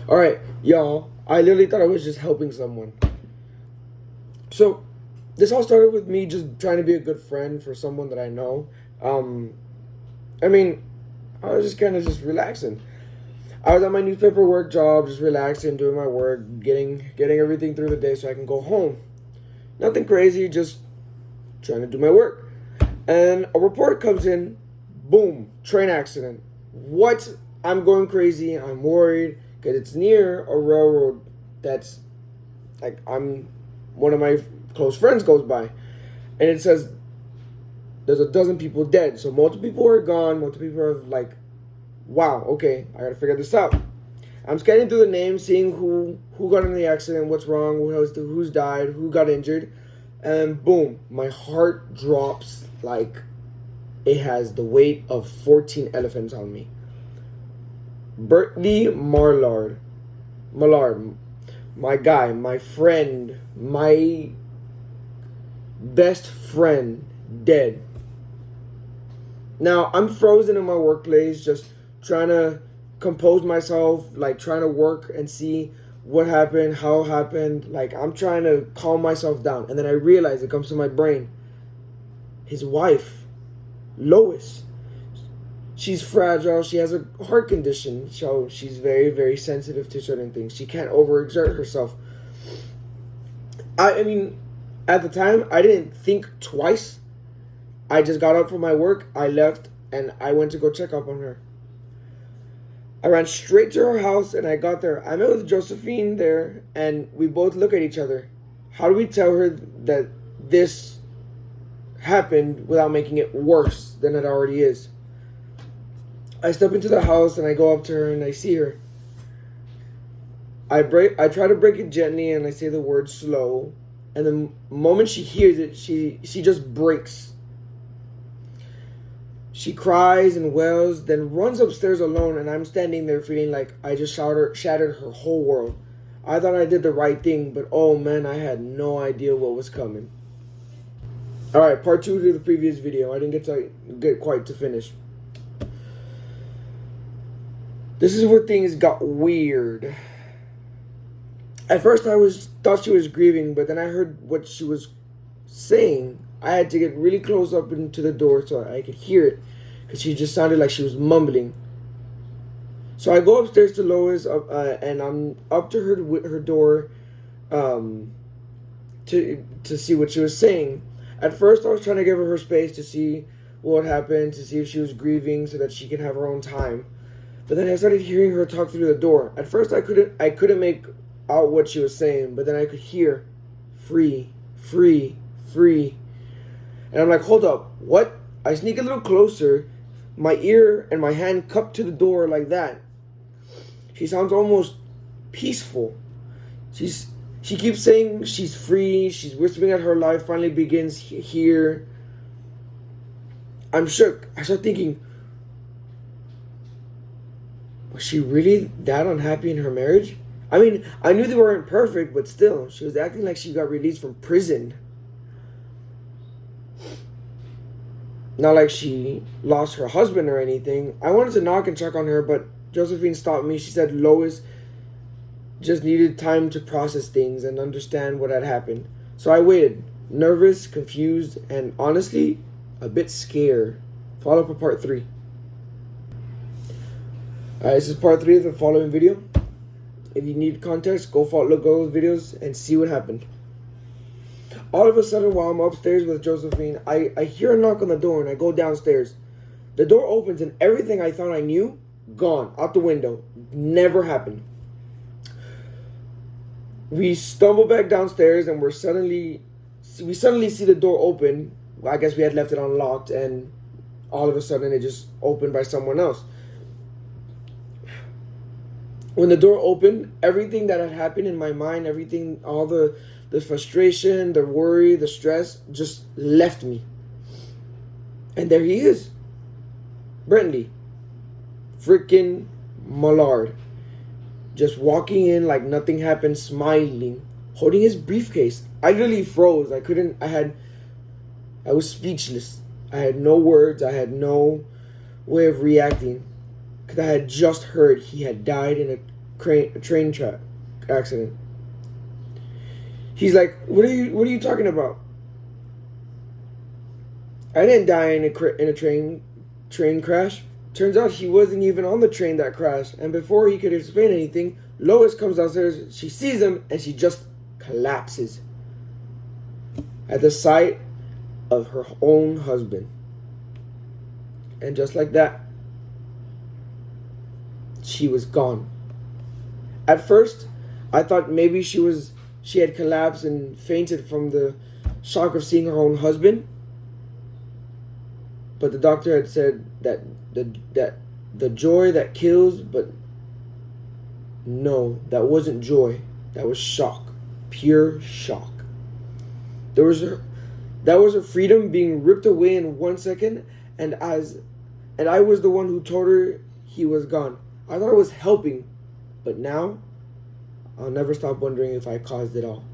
All right, y'all. I literally thought I was just helping someone. So, this all started with me just trying to be a good friend for someone that I know. Um, I mean, I was just kind of just relaxing. I was at my newspaper work job, just relaxing, doing my work, getting everything through the day so I can go home. Nothing crazy, just trying to do my work. And a report comes in, boom, train accident. What? I'm going crazy. I'm worried because it's near a railroad that's like I'm one of my close friends goes by, and it says there's a dozen people dead. So multiple people are gone. Multiple people are like, wow, okay, I gotta figure this out. I'm scanning through the names, seeing who got in the accident, what's wrong, who's died, who got injured, and boom, my heart drops like it has the weight of 14 elephants on me. Bertley Mallard, my guy, my friend, my best friend, dead. Now I'm frozen in my workplace, just trying to compose myself, like trying to work and see what happened, how it happened. Like I'm trying to calm myself down, and then I realize it comes to my brain. His wife, Lois. She's fragile. She has a heart condition, so she's very, very sensitive to certain things. She can't overexert herself. I mean, at the time, I didn't think twice. I just got up from my work, I left, and I went to go check up on her. I ran straight to her house, and I got there. I met with Josephine there, and we both look at each other. How do we tell her that this happened without making it worse than it already is? I step into the house and I go up to her and I see her. I try to break it gently and I say the word slow, and the moment she hears it, she just breaks. She cries and wails, then runs upstairs alone, and I'm standing there feeling like I just shattered her whole world. I thought I did the right thing, but oh man, I had no idea what was coming. Alright, part 2 to the previous video. I didn't get quite to finish. This is where things got weird. At first, thought she was grieving, but then I heard what she was saying. I had to get really close up into the door so I could hear it, because she just sounded like she was mumbling. So I go upstairs to Lois, and I'm up to her door, to see what she was saying. At first, I was trying to give her space to see what happened, to see if she was grieving, so that she could have her own time. But then I started hearing her talk through the door. At first, I couldn't make out what she was saying, but then I could hear, free, free, free. And I'm like, hold up, what? I sneak a little closer, my ear and my hand cupped to the door like that. She sounds almost peaceful. She keeps saying she's free, she's whispering that her life finally begins here. I'm shook. I start thinking, was she really that unhappy in her marriage? I mean, I knew they weren't perfect, but still, she was acting like she got released from prison. Not like she lost her husband or anything. I wanted to knock and check on her, but Josephine stopped me. She said Lois just needed time to process things and understand what had happened. So I waited, nervous, confused, and honestly, a bit scared. Follow up for part 3. This is part 3 of the following video. If you need context, look at those videos and see what happened. All of a sudden, while I'm upstairs with Josephine, I hear a knock on the door and I go downstairs. The door opens and everything I thought I knew, gone, out the window. Never happened. We stumble back downstairs and we suddenly see the door open. I guess we had left it unlocked, and all of a sudden it just opened by someone else. When the door opened, everything that had happened in my mind, everything, all the frustration, the worry, the stress, just left me. And there he is. Brentley. Freaking Mallard. Just walking in like nothing happened, smiling, holding his briefcase. I literally froze. I was speechless. I had no words. I had no way of reacting. Because I had just heard he had died in a train track accident. He's like, what are you talking about? I didn't die in a train crash. Turns out he wasn't even on the train that crashed. And before he could explain anything, Lois comes downstairs. She sees him and she just collapses at the sight of her own husband. And just like that, she was gone. At first, I thought maybe she had collapsed and fainted from the shock of seeing her own husband. But the doctor had said that the joy that kills, but no, that wasn't joy. That was shock. Pure shock. That was her freedom being ripped away in 1 second, and I was the one who told her he was gone. I thought I was helping, but now I'll never stop wondering if I caused it all.